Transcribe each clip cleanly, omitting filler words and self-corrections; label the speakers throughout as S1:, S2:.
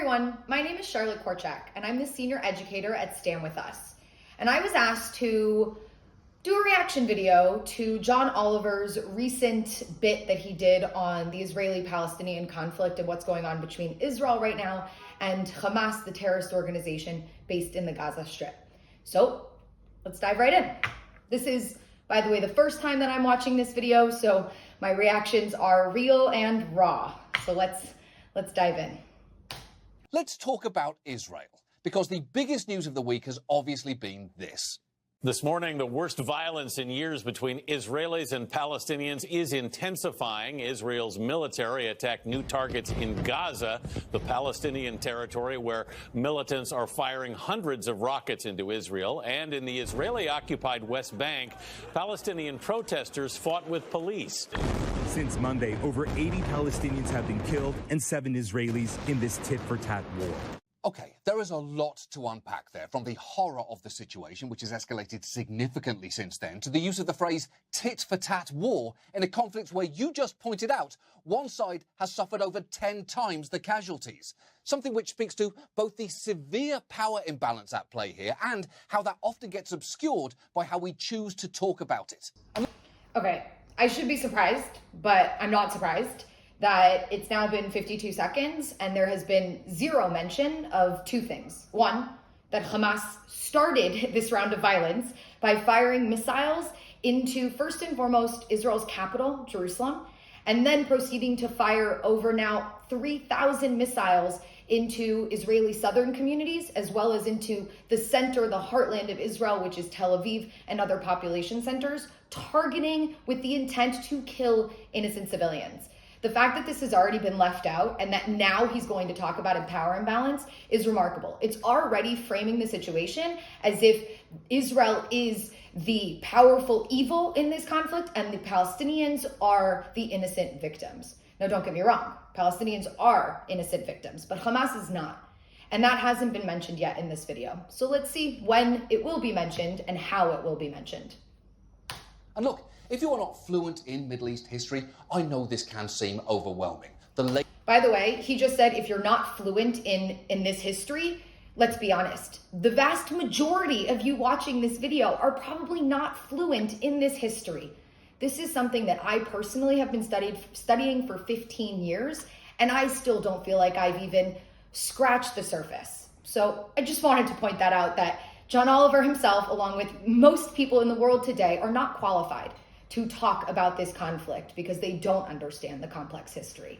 S1: everyone, my name is Korchak, and I'm the senior educator at StandWithUs. And I was asked to do a reaction video to John Oliver's recent bit that he did on the Israeli-Palestinian conflict and what's going on between Israel right now and Hamas, the terrorist organization based in the Gaza Strip. So let's dive right in. This is, by the way, the first time that I'm watching this video, so my reactions are real and raw. So let's dive in.
S2: Let's talk about Israel, because the biggest news of the week has obviously been this.
S3: This morning, the worst violence in years between Israelis and Palestinians is intensifying. Israel's military attacked new targets in Gaza, the Palestinian territory where militants are firing hundreds of rockets into Israel. And in the Israeli-occupied West Bank, Palestinian protesters fought with police.
S4: Since Monday, over 80 Palestinians have been killed and 7 Israelis in this tit-for-tat war.
S2: Okay, there is a lot to unpack there, from the horror of the situation, which has escalated significantly since then, to the use of the phrase tit-for-tat war in a conflict where you just pointed out one side has suffered over 10 times the casualties. Something which speaks to both the severe power imbalance at play here and how that often gets obscured by how we choose to talk about it.
S1: Okay, I should be surprised, but I'm not surprised that it's now been 52 seconds and there has been zero mention of two things. One, that Hamas started this round of violence by firing missiles into, first and foremost, Israel's capital, Jerusalem, and then proceeding to fire over now 3,000 missiles into Israeli southern communities, as well as into the center, the heartland of Israel, which is Tel Aviv and other population centers, targeting with the intent to kill innocent civilians. The fact that this has already been left out and that now he's going to talk about a power imbalance is remarkable. It's already framing the situation as if Israel is the powerful evil in this conflict and the Palestinians are the innocent victims. Now, don't get me wrong. Palestinians are innocent victims, but Hamas is not. And that hasn't been mentioned yet in this video. So let's see when it will be mentioned and how it will be mentioned.
S2: And look, if you are not fluent in Middle East history, I know this can seem overwhelming.
S1: By the way, he just said if you're not fluent in this history, let's be honest. The vast majority of you watching this video are probably not fluent in this history. This is something that I personally have been studying for 15 years, and I still don't feel like I've even scratched the surface. So I just wanted to point that out, that John Oliver himself, along with most people in the world today, are not qualified to talk about this conflict because they don't understand the complex history.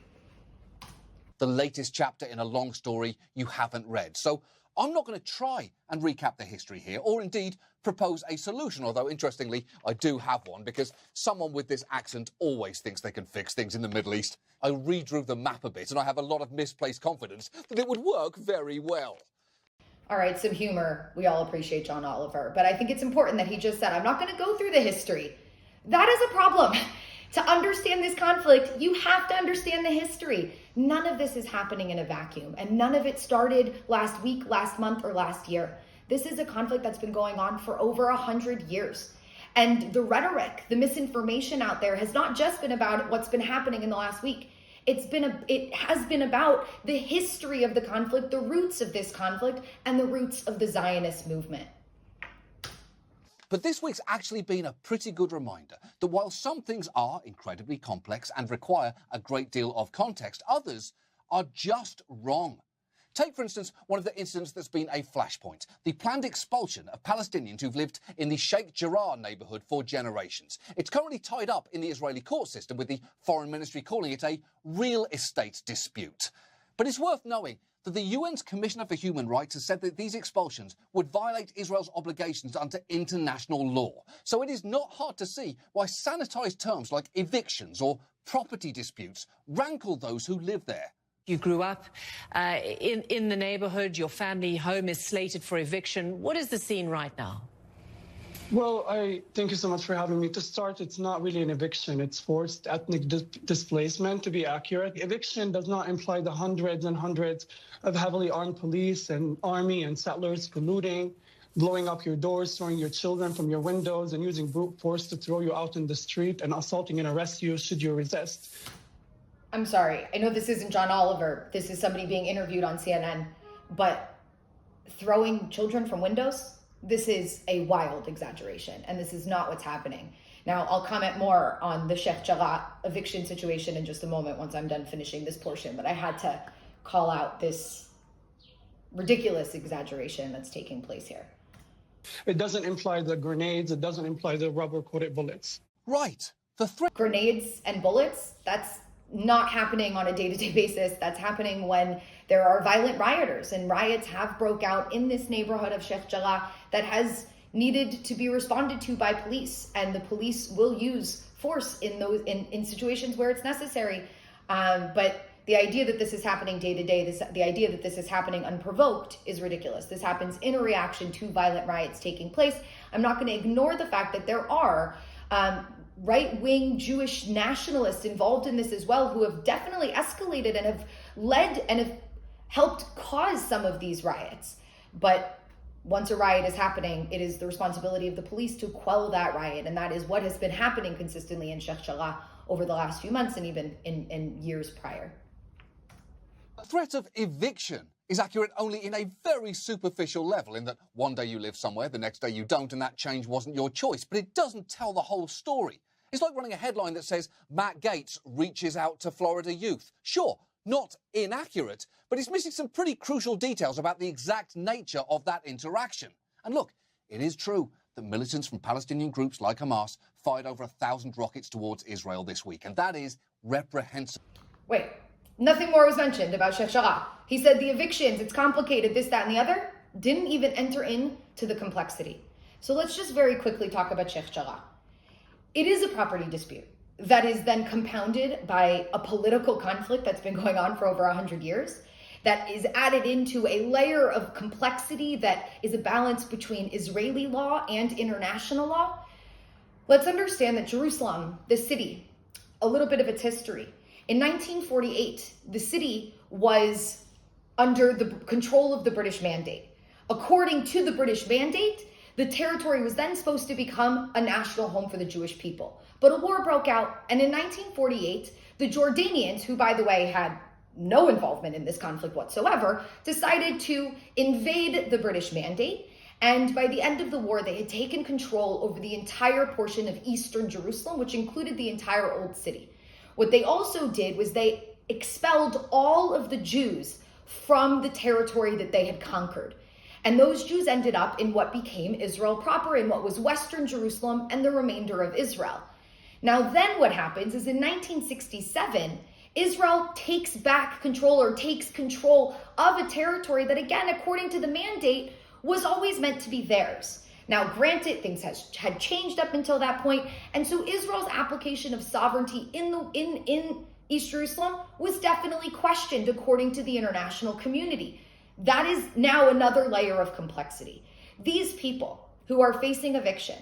S2: The latest chapter in a long story you haven't read. So I'm not going to try and recap the history here, or indeed propose a solution, although interestingly, I do have one, because someone with this accent always thinks they can fix things in the Middle East. I redrew the map a bit, and I have a lot of misplaced confidence that it would work very well.
S1: All right, some humor. We all appreciate John Oliver, but I think it's important that he just said, I'm not going to go through the history. That is a problem. To understand this conflict, you have to understand the history. None of this is happening in a vacuum, and none of it started last week, last month, or last year. This is a conflict that's been going on for over 100 years. And the rhetoric, the misinformation out there has not just been about what's been happening in the last week. It has been about the history of the conflict, the roots of this conflict, and the roots of the Zionist movement.
S2: But this week's actually been a pretty good reminder that while some things are incredibly complex and require a great deal of context, others are just wrong. Take, for instance, one of the incidents that's been a flashpoint, the planned expulsion of Palestinians who've lived in the Sheikh Jarrah neighbourhood for generations. It's currently tied up in the Israeli court system, with the foreign ministry calling it a real estate dispute. But it's worth knowing that the UN's Commissioner for Human Rights has said that these expulsions would violate Israel's obligations under international law. So it is not hard to see why sanitised terms like evictions or property disputes rankle those who live there.
S5: You grew up in the neighbourhood. Your family home is slated for eviction. What is the scene right now?
S6: Well, thank you so much for having me. To start, it's not really an eviction. It's forced ethnic displacement, to be accurate. Eviction does not imply the hundreds and hundreds of heavily armed police and army and settlers polluting, blowing up your doors, throwing your children from your windows, and using brute force to throw you out in the street and assaulting and arrest you should you resist.
S1: I'm sorry. I know this isn't John Oliver. This is somebody being interviewed on CNN. But throwing children from windows, this is a wild exaggeration. And this is not what's happening. Now, I'll comment more on the Sheikh Jarrah eviction situation in just a moment once I'm done finishing this portion. But I had to call out this ridiculous exaggeration that's taking place here.
S6: It doesn't imply the grenades. It doesn't imply the rubber-coated bullets.
S2: Right. The threat.
S1: Grenades and bullets, that's not happening on a day-to-day basis. That's happening when there are violent rioters, and riots have broke out in this neighborhood of Sheikh Jarrah that has needed to be responded to by police, and the police will use force in those in situations where it's necessary. But the idea that this is happening day to day, the idea that this is happening unprovoked is ridiculous. This happens in a reaction to violent riots taking place. I'm not going to ignore the fact that there are right-wing Jewish nationalists involved in this as well, who have definitely escalated and have led and have helped cause some of these riots. But once a riot is happening, it is the responsibility of the police to quell that riot. And that is what has been happening consistently in Sheikh Jarrah over the last few months and even in years prior.
S2: The threat of eviction is accurate only in a very superficial level, in that one day you live somewhere, the next day you don't, and that change wasn't your choice. But it doesn't tell the whole story. It's like running a headline that says Matt Gaetz reaches out to Florida youth. Sure, not inaccurate, but it's missing some pretty crucial details about the exact nature of that interaction. And look, it is true that militants from Palestinian groups like Hamas fired over 1,000 rockets towards Israel this week, and that is reprehensible.
S1: Wait, nothing more was mentioned about Sheikh Jarrah. He said the evictions, it's complicated, this, that, and the other, didn't even enter into the complexity. So let's just very quickly talk about Sheikh Jarrah. It is a property dispute that is then compounded by a political conflict that's been going on for over 100 years, that is added into a layer of complexity that is a balance between Israeli law and international law. Let's understand that Jerusalem, the city, a little bit of its history. In 1948, the city was under the control of the British Mandate. According to the British Mandate, the territory was then supposed to become a national home for the Jewish people. But a war broke out, and in 1948, the Jordanians, who, by the way, had no involvement in this conflict whatsoever, decided to invade the British Mandate. And by the end of the war, they had taken control over the entire portion of eastern Jerusalem, which included the entire Old City. What they also did was they expelled all of the Jews from the territory that they had conquered. And those Jews ended up in what became Israel proper, in what was Western Jerusalem and the remainder of Israel. Now then what happens is in 1967, Israel takes back control, or takes control of a territory that, again, according to the mandate, was always meant to be theirs. Now, granted, things had changed up until that point, and so Israel's application of sovereignty in East Jerusalem was definitely questioned according to the international community. That is now another layer of complexity. These people who are facing eviction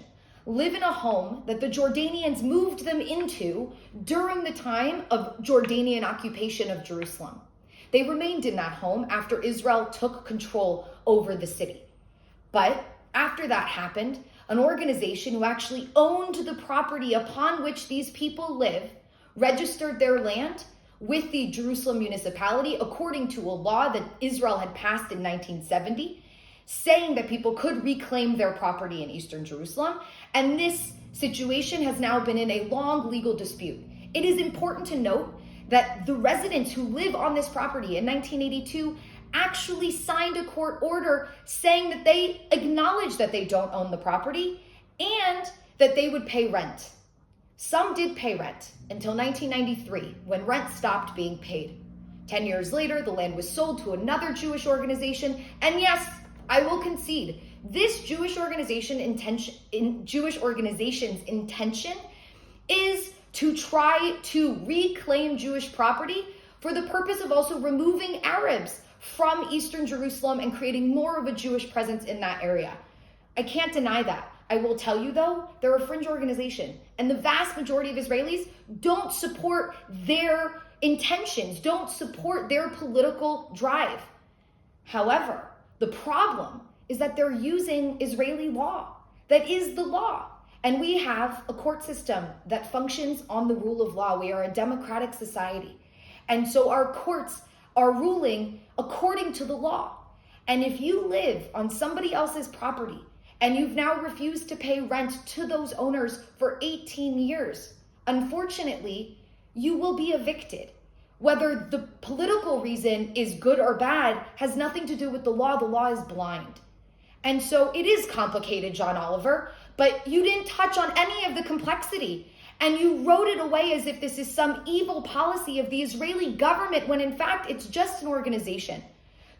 S1: live in a home that the Jordanians moved them into during the time of Jordanian occupation of Jerusalem. They remained in that home after Israel took control over the city. But after that happened, an organization who actually owned the property upon which these people live registered their land with the Jerusalem municipality according to a law that Israel had passed in 1970, saying that people could reclaim their property in eastern Jerusalem. And this situation has now been in a long legal dispute. It is important to note that the residents who live on this property in 1982 actually signed a court order saying that they acknowledge that they don't own the property and that they would pay rent. Some did pay rent until 1993, when rent stopped being paid. 10 years later, the land was sold to another Jewish organization. And yes, I will concede, this Jewish organization's intention is to try to reclaim Jewish property for the purpose of also removing Arabs from Eastern Jerusalem and creating more of a Jewish presence in that area. I can't deny that. I will tell you, though, they're a fringe organization, and the vast majority of Israelis don't support their intentions, don't support their political drive. However, the problem is that they're using Israeli law. That is the law. And we have a court system that functions on the rule of law. We are a democratic society. And so our courts are ruling according to the law. And if you live on somebody else's property and you've now refused to pay rent to those owners for 18 years, unfortunately, you will be evicted. Whether the political reason is good or bad has nothing to do with the law. The law is blind. And so it is complicated, John Oliver, but you didn't touch on any of the complexity. And you wrote it away as if this is some evil policy of the Israeli government, when in fact it's just an organization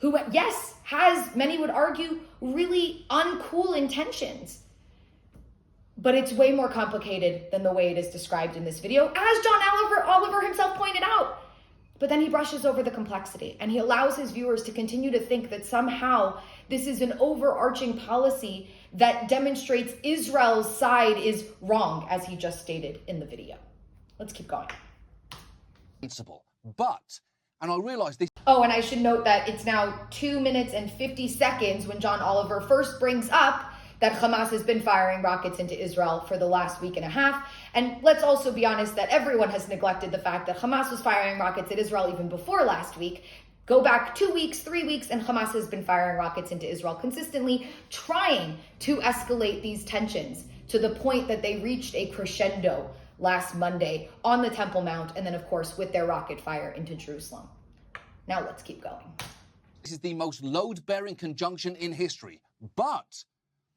S1: who, yes, has, many would argue, really uncool intentions. But it's way more complicated than the way it is described in this video, as John Oliver himself pointed out. But then he brushes over the complexity and he allows his viewers to continue to think that somehow this is an overarching policy that demonstrates Israel's side is wrong, as he just stated in the video. Let's keep going.
S2: But, and I realize this.
S1: Oh, and I should note that it's now 2 minutes and 50 seconds when John Oliver first brings up that Hamas has been firing rockets into Israel for the last week and a half. And let's also be honest that everyone has neglected the fact that Hamas was firing rockets at Israel even before last week. Go back 2 weeks, 3 weeks, and Hamas has been firing rockets into Israel consistently, trying to escalate these tensions to the point that they reached a crescendo last Monday on the Temple Mount, and then, of course, with their rocket fire into Jerusalem. Now let's keep going.
S2: This is the most load-bearing conjunction in history, but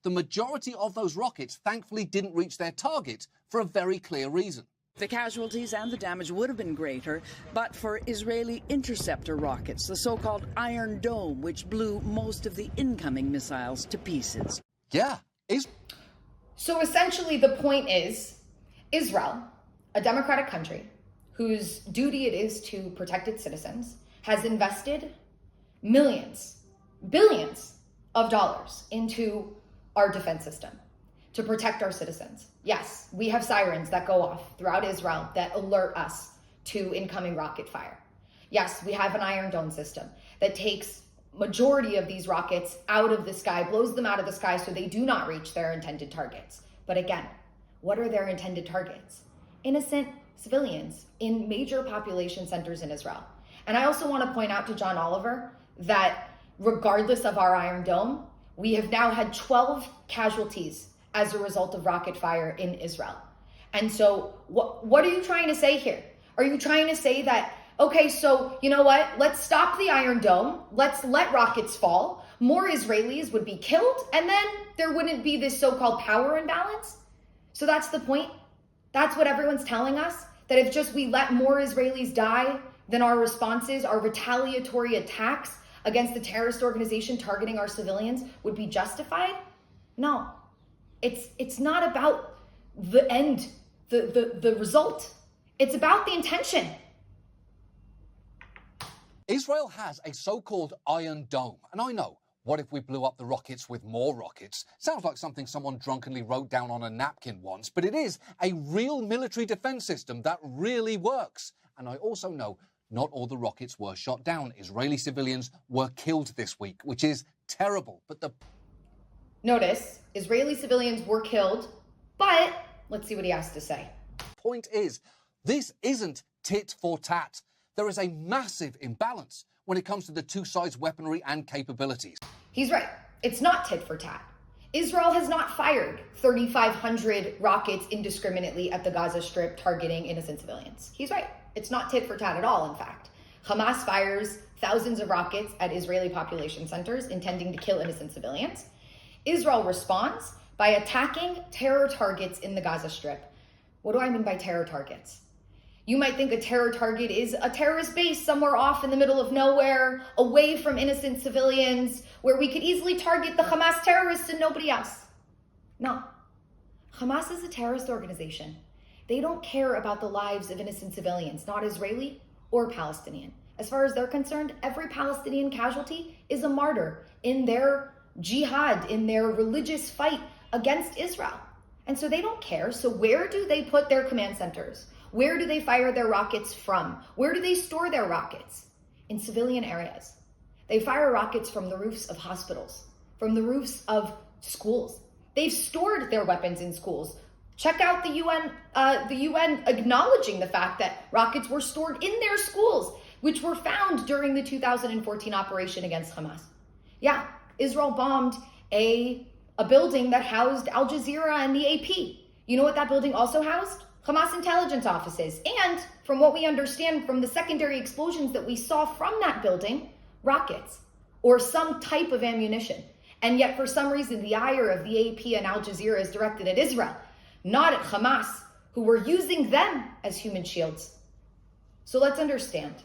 S2: the majority of those rockets thankfully didn't reach their target for a very clear reason.
S7: The casualties and the damage would have been greater, but for Israeli interceptor rockets, the so-called Iron Dome, which blew most of the incoming missiles to pieces.
S2: Yeah.
S1: So essentially the point is, Israel, a democratic country whose duty it is to protect its citizens, has invested millions, billions of dollars into our defense system to protect our citizens. Yes, we have sirens that go off throughout Israel that alert us to incoming rocket fire. Yes, we have an Iron Dome system that takes majority of these rockets out of the sky, blows them out of the sky so they do not reach their intended targets. But again, what are their intended targets? Innocent civilians in major population centers in Israel. And I also want to point out to John Oliver that regardless of our Iron Dome, we have now had 12 casualties as a result of rocket fire in Israel. And so what are you trying to say here? Are you trying to say that, okay, so you know what? Let's stop the Iron Dome. Let's let rockets fall. More Israelis would be killed. And then there wouldn't be this so-called power imbalance. So that's the point. That's what everyone's telling us, that if just we let more Israelis die, then our responses, our retaliatory attacks against the terrorist organization targeting our civilians would be justified? No, it's not about the end, the result. It's about the intention.
S2: Israel has a so-called Iron Dome, and I know, what if we blew up the rockets with more rockets? Sounds like something someone drunkenly wrote down on a napkin once, but it is a real military defense system that really works. And I also know not all the rockets were shot down. Israeli civilians were killed this week, which is terrible. But
S1: Notice, Israeli civilians were killed, but let's see what he has to say.
S2: Point is, this isn't tit for tat. There is a massive imbalance when it comes to the two sides' weaponry and capabilities.
S1: He's right. It's not tit for tat. Israel has not fired 3,500 rockets indiscriminately at the Gaza Strip targeting innocent civilians. He's right. It's not tit for tat at all, in fact. Hamas fires thousands of rockets at Israeli population centers intending to kill innocent civilians. Israel responds by attacking terror targets in the Gaza Strip. What do I mean by terror targets? You might think a terror target is a terrorist base somewhere off in the middle of nowhere, away from innocent civilians, where we could easily target the Hamas terrorists and nobody else. No. Hamas is a terrorist organization. They don't care about the lives of innocent civilians, not Israeli or Palestinian. As far as they're concerned, every Palestinian casualty is a martyr in their jihad, in their religious fight against Israel. And so they don't care. So where do they put their command centers? Where do they fire their rockets from? Where do they store their rockets? In civilian areas. They fire rockets from the roofs of hospitals, from the roofs of schools. They've stored their weapons in schools. Check out the UN acknowledging the fact that rockets were stored in their schools. which were found during the 2014 operation against Hamas. Yeah, Israel bombed a building that housed Al Jazeera and the AP. You know what that building also housed? Hamas intelligence offices. And from what we understand from the secondary explosions that we saw from that building, rockets or some type of ammunition. And yet for some reason, the ire of the AP and Al Jazeera is directed at Israel, not at Hamas, who were using them as human shields. So let's understand,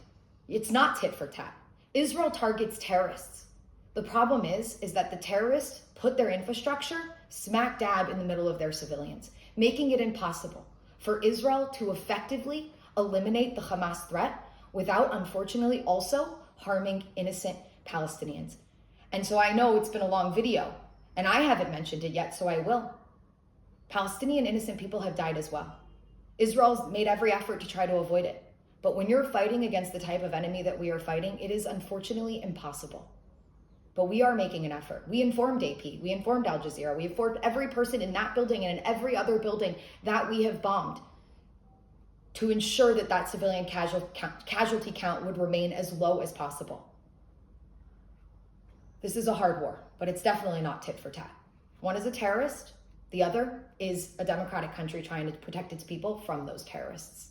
S1: it's not tit for tat. Israel targets terrorists. The problem is that the terrorists put their infrastructure smack dab in the middle of their civilians, making it impossible for Israel to effectively eliminate the Hamas threat without, unfortunately, also harming innocent Palestinians. And so I know it's been a long video, and I haven't mentioned it yet, so I will. Palestinian innocent people have died as well. Israel's made every effort to try to avoid it. But when you're fighting against the type of enemy that we are fighting, it is unfortunately impossible. But we are making an effort. We informed AP, we informed Al Jazeera, we informed every person in that building and in every other building that we have bombed to ensure that that civilian casualty count would remain as low as possible. This is a hard war, but it's definitely not tit for tat. One is a terrorist, the other is a democratic country trying to protect its people from those terrorists.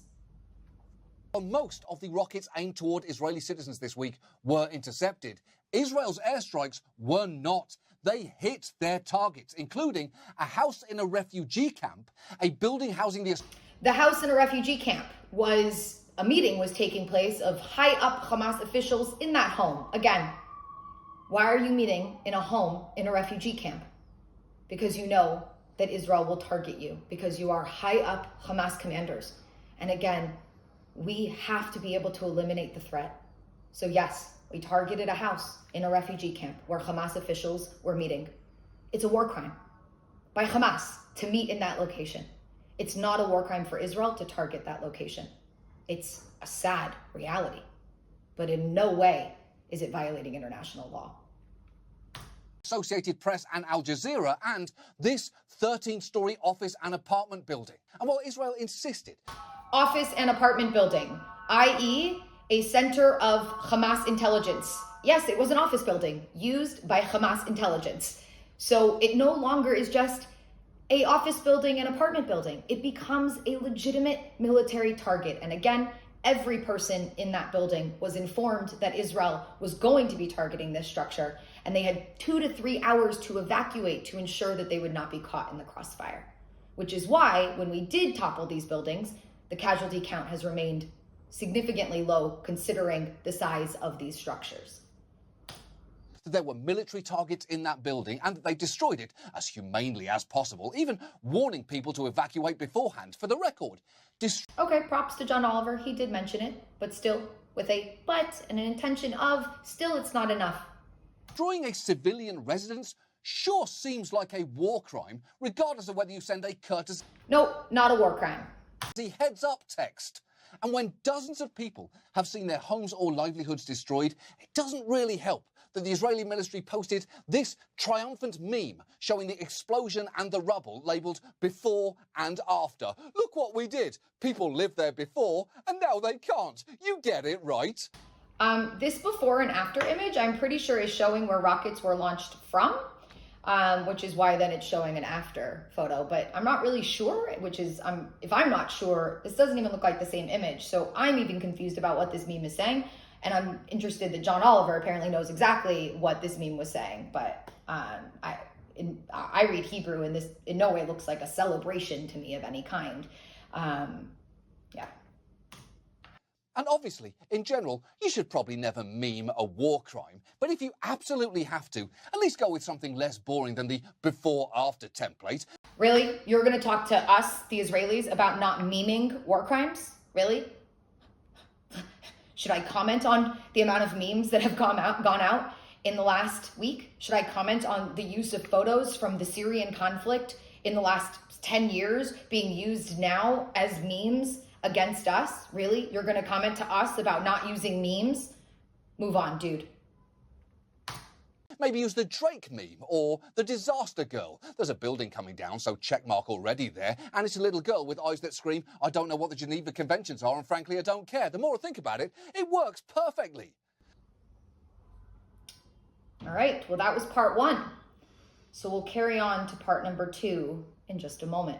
S2: Most of the rockets aimed toward Israeli citizens this week were intercepted. Israel's airstrikes were not. They hit their targets, including a house in a refugee camp, a building housing
S1: the house in a refugee camp a meeting was taking place of high-up Hamas officials in that home. Again, why are you meeting in a home in a refugee camp? Because you know that Israel will target you, because you are high-up Hamas commanders. And again, we have to be able to eliminate the threat. So yes, we targeted a house in a refugee camp where Hamas officials were meeting. It's a war crime by Hamas to meet in that location. It's not a war crime for Israel to target that location. It's a sad reality, but in no way is it violating international law.
S2: Associated Press and Al Jazeera and this 13-story office and apartment building. And while Israel insisted...
S1: Office and apartment building, i.e. a center of Hamas intelligence. Yes, it was an office building used by Hamas intelligence. So it no longer is just a office building and apartment building. It becomes a legitimate military target. And again, every person in that building was informed that Israel was going to be targeting this structure. And they had 2 to 3 hours to evacuate to ensure that they would not be caught in the crossfire. Which is why when we did topple these buildings, the casualty count has remained significantly low considering the size of these structures.
S2: There were military targets in that building and that they destroyed it as humanely as possible, even warning people to evacuate beforehand. For the record,
S1: okay, props to John Oliver. He did mention it, but still with a but and an intention of still it's not enough.
S2: Destroying a civilian residence sure seems like a war crime, regardless of whether you send a courtesy...
S1: No, not a war crime.
S2: ...the heads-up text. And when dozens of people have seen their homes or livelihoods destroyed, it doesn't really help that the Israeli military posted this triumphant meme showing the explosion and the rubble labelled before and after. Look what we did. People lived there before and now they can't. You get it, right?
S1: This before and after image, I'm pretty sure is showing where rockets were launched from, which is why then it's showing an after photo. But I'm not really sure, which is, if I'm not sure, this doesn't even look like the same image. So I'm even confused about what this meme is saying. And I'm interested that John Oliver apparently knows exactly what this meme was saying. But I read Hebrew, and this in no way looks like a celebration to me of any kind. Yeah.
S2: And obviously, in general, you should probably never meme a war crime. But if you absolutely have to, at least go with something less boring than the before-after template.
S1: Really? You're going to talk to us, the Israelis, about not memeing war crimes? Really? Should I comment on the amount of memes that have gone out in the last week? Should I comment on the use of photos from the Syrian conflict in the last 10 years being used now as memes against us? Really? You're going to comment to us about not using memes? Move on, dude.
S2: Maybe use the Drake meme or the disaster girl. There's a building coming down, so checkmark already there, and it's a little girl with eyes that scream, I don't know what the Geneva Conventions are, and frankly, I don't care. The more I think about it, it works perfectly.
S1: All right, well, that was part one. So we'll carry on to part number 2 in just a moment.